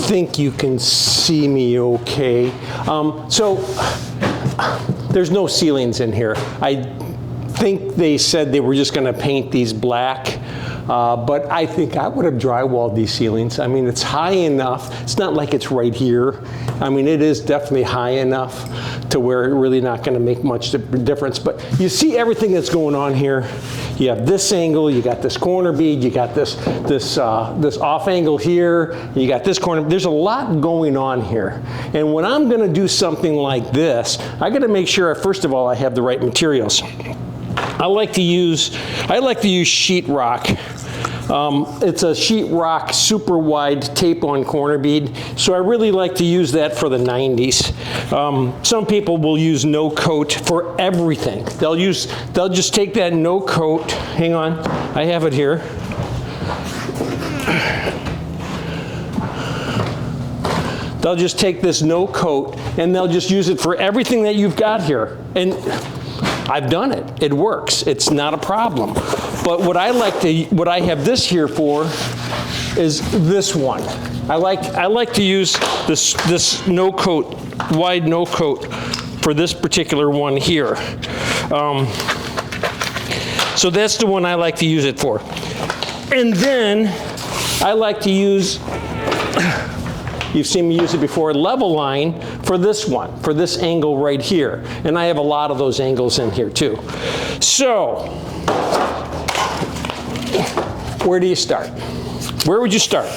think you can see me okay. So there's no ceilings in here. I think they said they were just going to paint these black. But I think I would have drywalled these ceilings. I mean, it's high enough. It's not like it's right here. I mean, it is definitely high enough to where it's really not going to make much difference. But you see everything that's going on here. You have this angle, you got this corner bead, you got this off angle here, you got this corner. There's a lot going on here. And when I'm going to do something like this, I got to make sure, first of all, I have the right materials. I like to use sheetrock. It's a sheetrock super wide tape-on corner bead, so I really like to use that for the 90s. Some people will use no coat for everything. They'll just take that no coat. Hang on, I have it here. They'll just take this no coat and they'll just use it for everything that you've got here. And I've done it. It works. It's not a problem. But what I have this here for is this one. I like to use this no coat, wide no coat for this particular one here. So that's the one I like to use it for. And then I like to use, you've seen me use it before, level line for this one, for this angle right here. And I have a lot of those angles in here too. So, where do you start? Where would you start?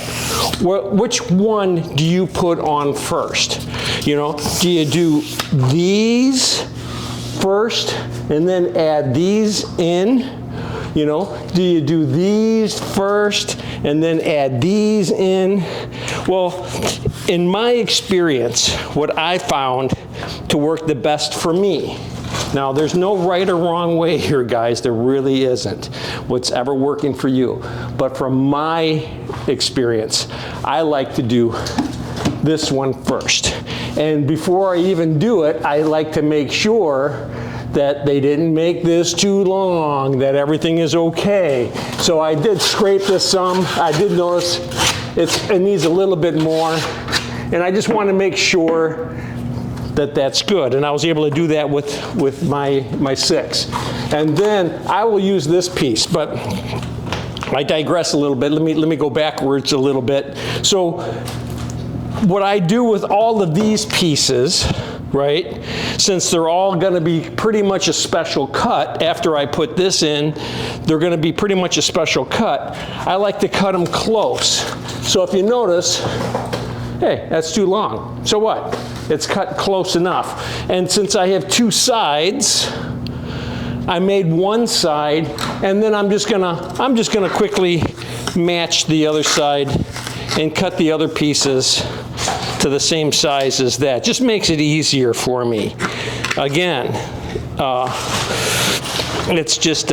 Which one do you put on first? You know, do you do these first and then add these in? You know, do you do these first and then add these in? Well, in my experience, what I found to work the best for me, now there's no right or wrong way here, guys, there really isn't, what's ever working for you. But from my experience, I like to do this one first. And before I even do it, I like to make sure that they didn't make this too long, that everything is okay. So I did scrape this some. I did notice it needs a little bit more. And I just want to make sure that that's good. And I was able to do that with my 6. And then I will use this piece, but I digress a little bit. Let me go backwards a little bit. So what I do with all of these pieces, right, since they're all going to be pretty much a special cut after I put this in, they're going to be pretty much a special cut. I like to cut them close. So if you notice, hey, that's too long. So what? It's cut close enough. And since I have 2 sides, I made one side, and then I'm just gonna quickly match the other side and cut the other pieces to the same size as that. Just makes it easier for me. Again, it's just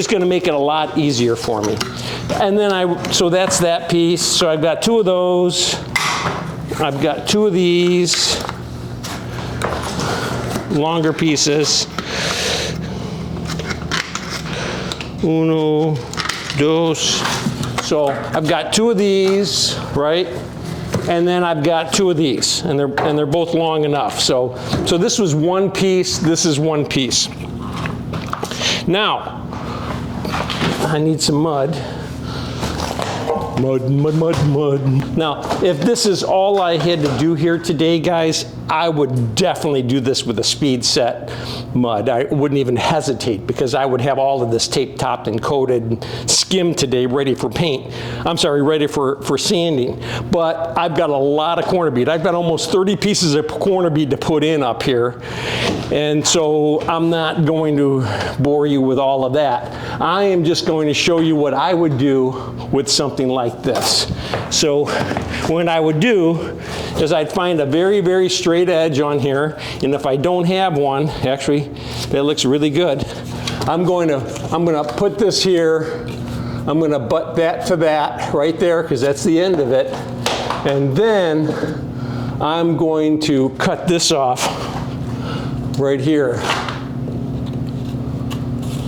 gonna make it a lot easier for me. And then so that's that piece. So I've got 2 of those. I've got 2 of these longer pieces. Uno, dos. So I've got 2 of these, right? And then I've got 2 of these, and they're both long enough. So this was one piece. This is one piece. Now I need some mud. Mud, mud, mud, mud. Now, if this is all I had to do here today, guys, I would definitely do this with a speed set mud. I wouldn't even hesitate, because I would have all of this tape topped and coated and skimmed today, ready for paint. I'm sorry, ready for sanding. But I've got a lot of corner bead. I've got almost 30 pieces of corner bead to put in up here. And so I'm not going to bore you with all of that. I am just going to show you what I would do with something like this. So what I would do is I'd find a very, very straight edge on here, and if I don't have one, actually, that looks really good. I'm going to put this here. I'm going to butt that to that right there, because that's the end of it. And then I'm going to cut this off right here.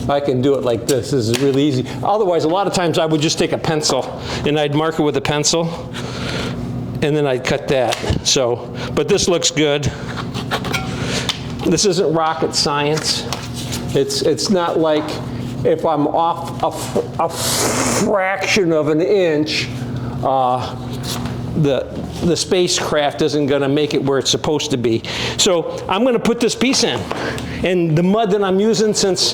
I can do it like this. This is really easy. Otherwise, a lot of times I would just take a pencil and I'd mark it with a pencil, and then I'd cut that. So, but this looks good. This isn't rocket science. It's not like if I'm off a fraction of an inch, the spacecraft isn't going to make it where it's supposed to be. So I'm going to put this piece in, and the mud that I'm using, since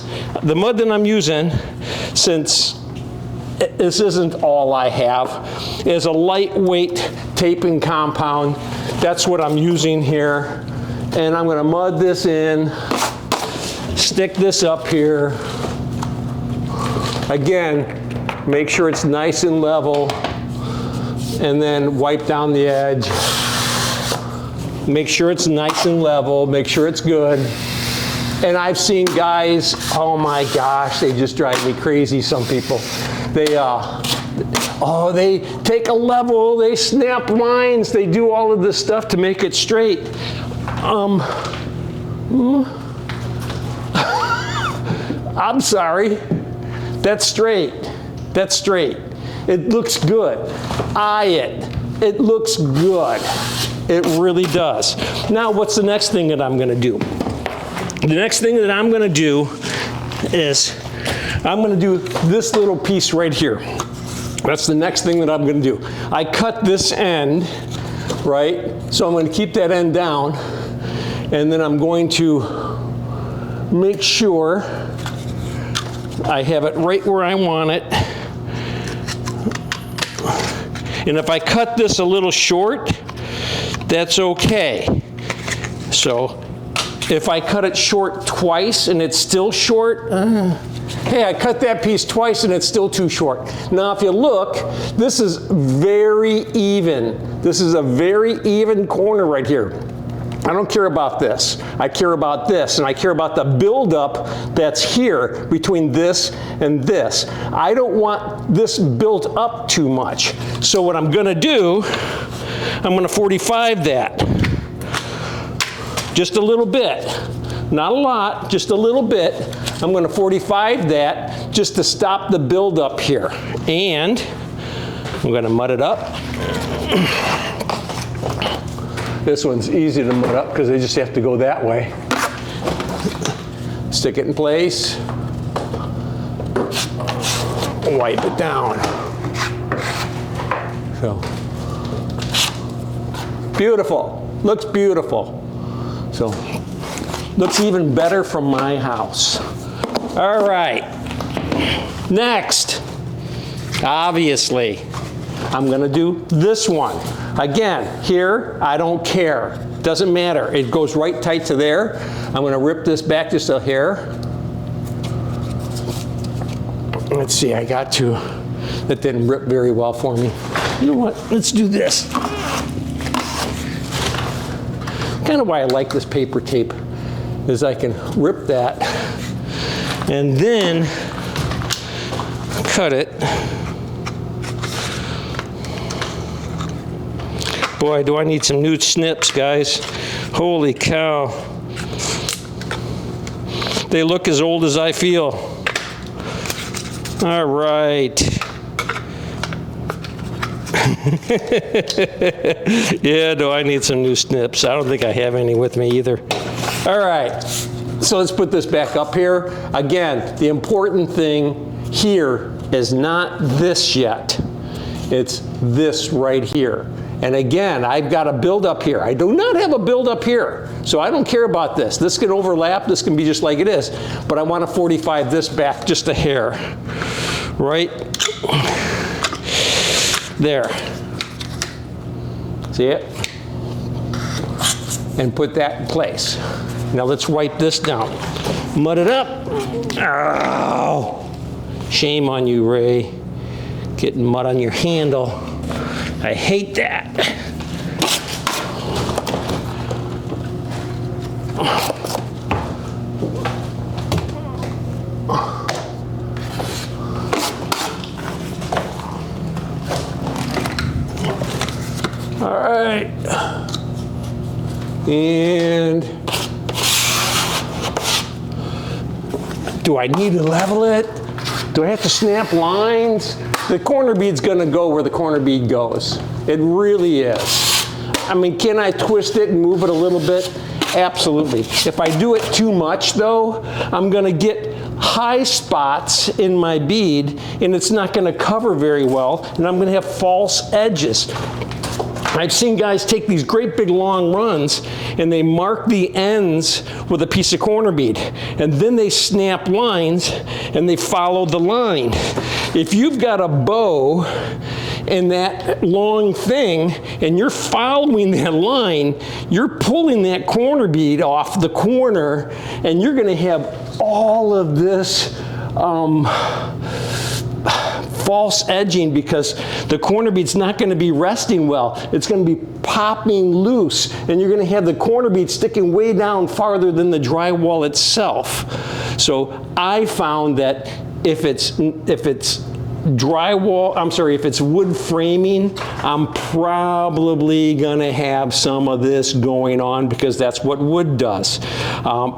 this isn't all I have, is a lightweight taping compound. That's what I'm using here, and I'm going to mud this in, stick this up here. Again, make sure it's nice and level, and then wipe down the edge. Make sure it's nice and level, make sure it's good. And I've seen guys, oh my gosh, they just drive me crazy, some people. They take a level, they snap lines, they do all of this stuff to make it straight. I'm sorry, that's straight. That's straight. It looks good. Eye it. It looks good. It really does. Now, what's the next thing that I'm going to do? The next thing that I'm going to do is I'm going to do this little piece right here. That's the next thing that I'm going to do. I cut this end, right? So I'm going to keep that end down, and then I'm going to make sure I have it right where I want it. And if I cut this a little short, that's okay. So if I cut it short twice and it's still short, hey, I cut that piece twice and it's still too short. Now if you look, this is very even. This is a very even corner right here. I don't care about this. I care about this, and I care about the buildup that's here between this and this. I don't want this built up too much. So what I'm going to do, I'm going to 45 that. Just a little bit. Not a lot, just a little bit. I'm going to 45 that just to stop the buildup here. And I'm going to mud it up. This one's easy to mud up because they just have to go that way. Stick it in place. Wipe it down. So, beautiful. Looks beautiful. So, looks even better from my house. All right. Next, obviously, I'm going to do this one. Again, here, I don't care. Doesn't matter. It goes right tight to there. I'm going to rip this back just a hair. Let's see, that didn't rip very well for me. You know what? Let's do this. Kind of why I like this paper tape is I can rip that and then cut it. Boy, do I need some new snips, guys. Holy cow. They look as old as I feel. All right. Yeah, do I need some new snips? I don't think I have any with me either. All right. So let's put this back up here. Again, the important thing here is not this yet. It's this right here. And again, I've got a build up here. I do not have a build up here. So I don't care about this. This can overlap. This can be just like it is. But I want to 45 this back just a hair. Right there. See it? And put that in place. Now let's wipe this down. Mud it up. Oh, shame on you, Ray. Getting mud on your handle. I hate that. All right. And Do I need to level it? Do I have to snap lines? The corner bead's gonna go where the corner bead goes. It really is. I mean, can I twist it and move it a little bit? Absolutely. If I do it too much though, I'm gonna get high spots in my bead and it's not gonna cover very well, and I'm gonna have false edges. I've seen guys take these great big long runs and they mark the ends with a piece of corner bead, and then they snap lines and they follow the line. If you've got a bow and that long thing and you're following that line, you're pulling that corner bead off the corner, and you're going to have all of this false edging because the corner bead's not going to be resting well. It's going to be popping loose, and you're going to have the corner bead sticking way down farther than the drywall itself. So I found that if it's drywall, if it's wood framing, I'm probably gonna have some of this going on because that's what wood does.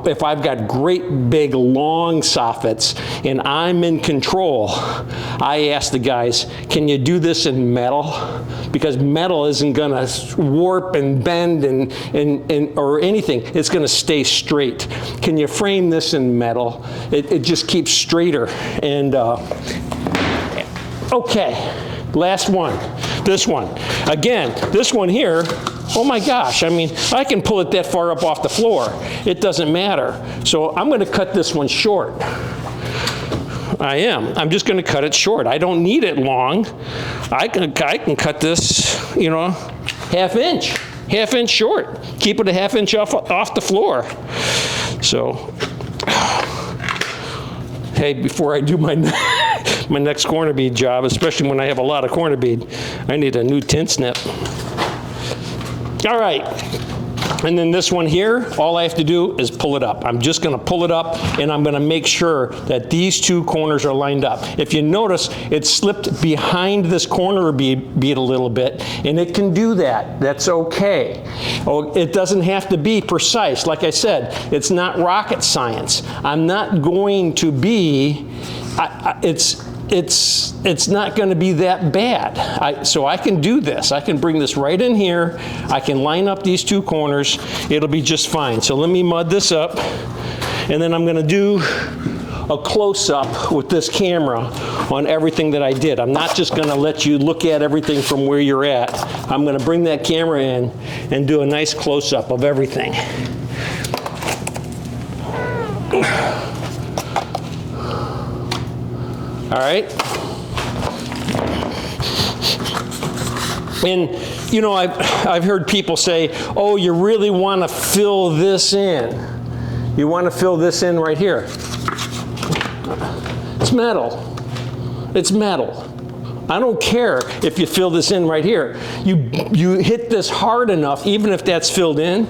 If I've got great big long soffits and I'm in control, I ask the guys, can you do this in metal? Because metal isn't gonna warp and bend or anything. It's gonna stay straight. Can you frame this in metal? It just keeps straighter. And okay, last one, this one. Again, this one here, oh my gosh, I mean, I can pull it that far up off the floor. It doesn't matter. So I'm gonna cut this one short. I'm just gonna cut it short. I don't need it long. I can cut this, you know, half inch short. Keep it a half inch off the floor. So, hey, before I do my next corner bead job, especially when I have a lot of corner bead, I need a new tin snip. All right, and then this one here, all I have to do is pull it up. I'm just gonna pull it up, and I'm gonna make sure that these two corners are lined up. If you notice, it slipped behind this corner bead a little bit, and it can do that. That's okay. Oh, it doesn't have to be precise. Like I said, it's not rocket science. I'm not going to be, it's not going to be that bad. So I can do this. I can bring this right in here. I can line up these two corners. It'll be just fine. So let me mud this up, and then I'm going to do a close-up with this camera on everything that I did. I'm not just going to let you look at everything from where you're at. I'm going to bring that camera in and do a nice close-up of everything. All right. And you know, I've heard people say, oh, you really want to fill this in. You want to fill this in right here. It's metal. It's metal. I don't care if you fill this in right here. You hit this hard enough, even if that's filled in,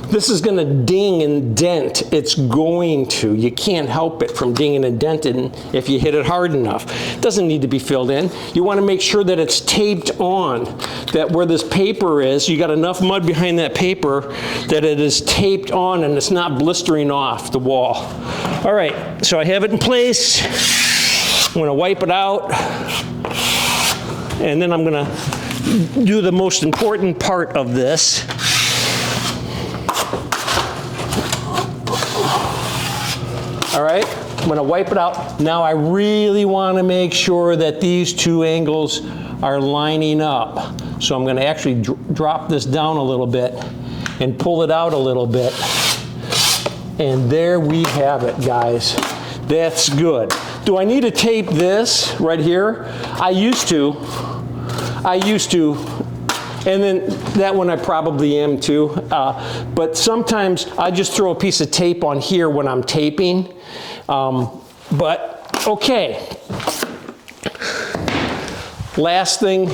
this is gonna ding and dent. It's going to. You can't help it from dinging and denting if you hit it hard enough. It doesn't need to be filled in. You wanna make sure that it's taped on, that where this paper is, you got enough mud behind that paper that it is taped on and it's not blistering off the wall. All right, so I have it in place. I'm gonna wipe it out, and then I'm gonna do the most important part of this. All right, I'm gonna wipe it out. Now I really wanna make sure that these two angles are lining up. So I'm gonna actually drop this down a little bit and pull it out a little bit. And there we have it, guys. That's good. Do I need to tape this right here? I used to, and then that one I probably am too. But sometimes I just throw a piece of tape on here when I'm taping. But okay. Last thing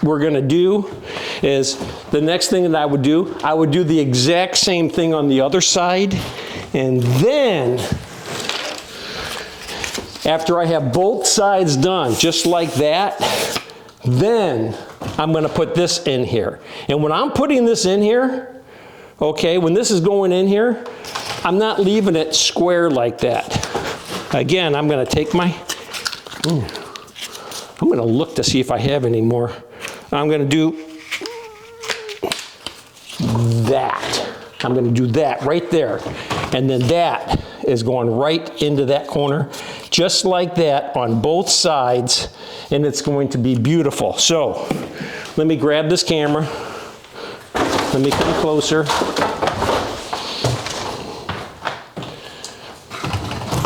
we're gonna do is, the next thing that I would do the exact same thing on the other side. And then, after I have both sides done, just like that, then I'm gonna put this in here. And when I'm putting this in here, okay, when this is going in here, I'm not leaving it square like that. Again, I'm going to take my, I'm going to look to see if I have any more. I'm going to do that. I'm going to do that right there. And then that is going right into that corner, just like that on both sides, and it's going to be beautiful. So let me grab this camera. Let me come closer.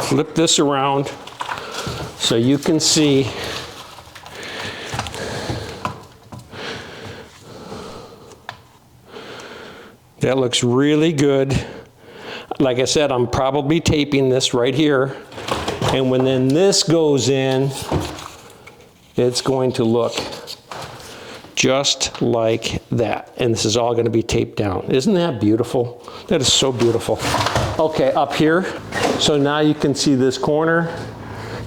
Flip this around so you can see. That looks really good. Like I said, I'm probably taping this right here. And when then this goes in, it's going to look just like that. And this is all going to be taped down. Isn't that beautiful? That is so beautiful. Okay, up here. So now you can see this corner.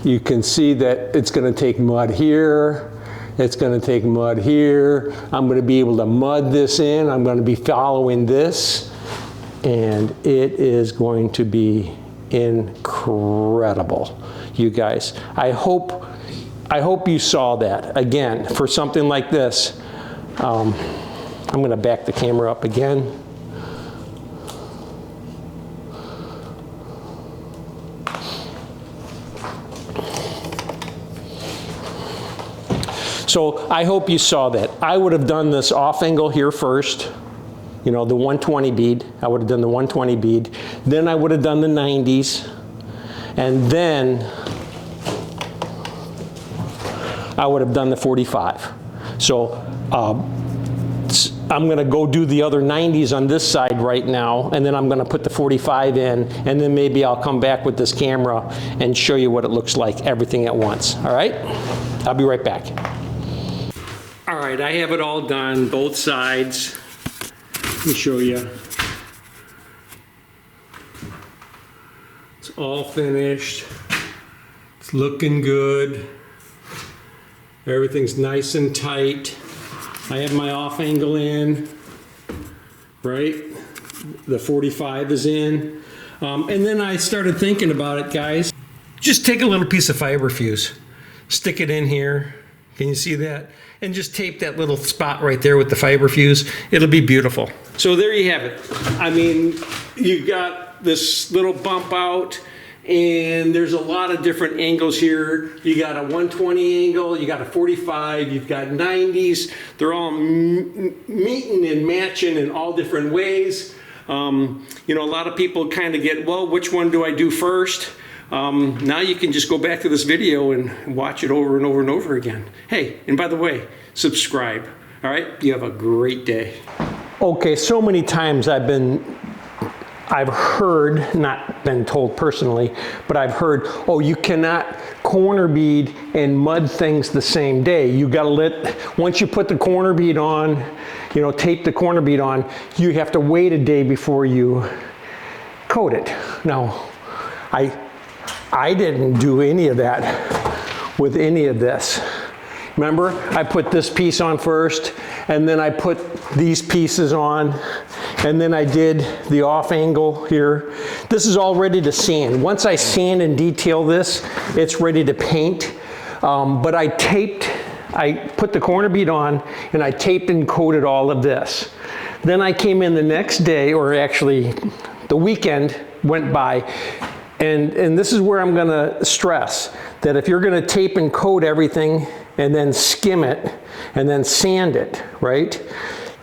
You can see that it's going to take mud here. It's going to take mud here. I'm going to be able to mud this in. I'm going to be following this. And it is going to be incredible, you guys. I hope you saw that. Again, for something like this, I'm going to back the camera up again. So I hope you saw that. I would have done this off angle here first. You know, the 120 bead. I would have done the 120 bead. Then I would have done the 90s. And then I would have done the 45. So I'm going to go do the other 90s on this side right now, and then I'm going to put the 45 in, and then maybe I'll come back with this camera and show you what it looks like, everything at once. All right? I'll be right back. All right, I have it all done, both sides. Let me show you. It's all finished. It's looking good. Everything's nice and tight. I have my off angle in, right? The 45 is in. And then I started thinking about it, guys. Just take a little piece of fiber fuse, stick it in here. Can you see that? And just tape that little spot right there with the fiber fuse. It'll be beautiful. So there you have it. I mean, you've got this little bump out, and there's a lot of different angles here. You got a 120 angle, you got a 45, you've got 90s. They're all meeting and matching in all different ways. You know, a lot of people kind of get, well, which one do I do first? Now you can just go back to this video and watch it over and over and over again. Hey, and by the way, subscribe. All right, you have a great day. Okay, so many times I've heard, not been told personally, but I've heard, oh, you cannot corner bead and mud things the same day. You gotta once you put the corner bead on, you know, tape the corner bead on, you have to wait a day before you coat it. Now, I didn't do any of that with any of this. Remember, I put this piece on first, and then I put these pieces on, and then I did the off angle here. This is all ready to sand. Once I sand and detail this, it's ready to paint. But I put the corner bead on, and I taped and coated all of this. Then I came in the next day, or actually the weekend went by, and this is where I'm gonna stress that if you're gonna tape and coat everything and then skim it and then sand it, right?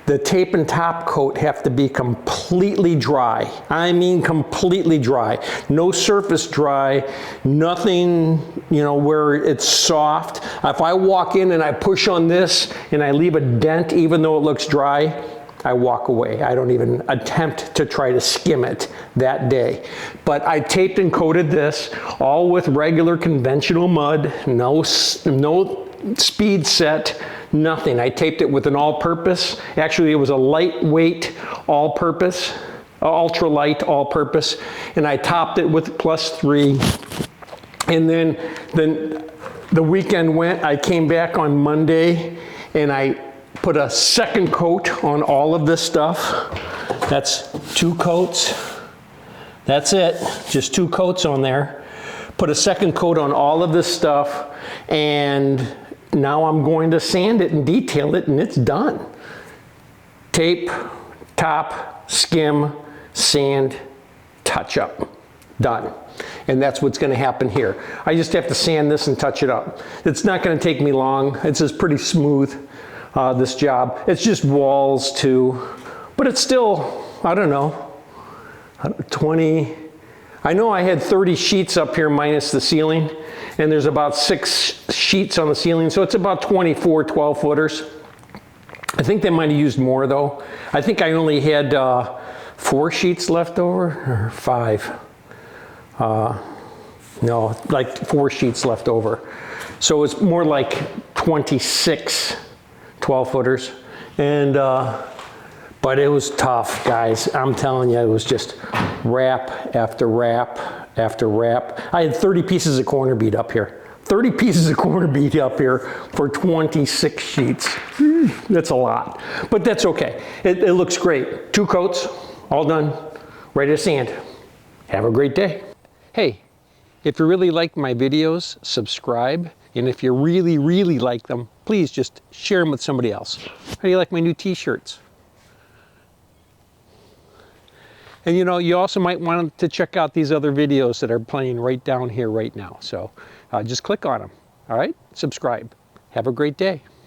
The tape and top coat have to be completely dry. I mean completely dry. No surface dry, nothing, you know, where it's soft. If I walk in and I push on this and I leave a dent even though it looks dry, I walk away. I don't even attempt to try to skim it that day. But I taped and coated this all with regular conventional mud, no speed set, nothing. I taped it with an all-purpose. Actually, it was a lightweight all-purpose, ultralight all-purpose, and I topped it with +3. And then the weekend went, I came back on Monday, and I put a second coat on all of this stuff. That's 2 coats. That's it, just 2 coats on there. Put a second coat on all of this stuff, and now I'm going to sand it and detail it, and it's done. Tape, top, skim, sand, touch up. Done. And that's what's going to happen here. I just have to sand this and touch it up. It's not going to take me long. It's just pretty smooth, this job. It's just walls too, but it's still, I don't know, 20, I know I had 30 sheets up here minus the ceiling, and there's about 6 sheets on the ceiling, so it's about 24 12-footers. I think they might have used more though. I think I only had 4 sheets left over, or 5. No, like 4 sheets left over. So it's more like 26 12-footers. And, but it was tough, guys. I'm telling you, it was just wrap after wrap after wrap. I had 30 pieces of corner bead up here. 30 pieces of corner bead up here for 26 sheets. That's a lot, but that's okay. It looks great. 2 coats, all done, ready to sand. Have a great day. Hey, if you really like my videos, subscribe. And if you really, really like them, please just share them with somebody else. How do you like my new t-shirts? And you know, you also might want to check out these other videos that are playing right down here right now. So just click on them. All right, subscribe. Have a great day.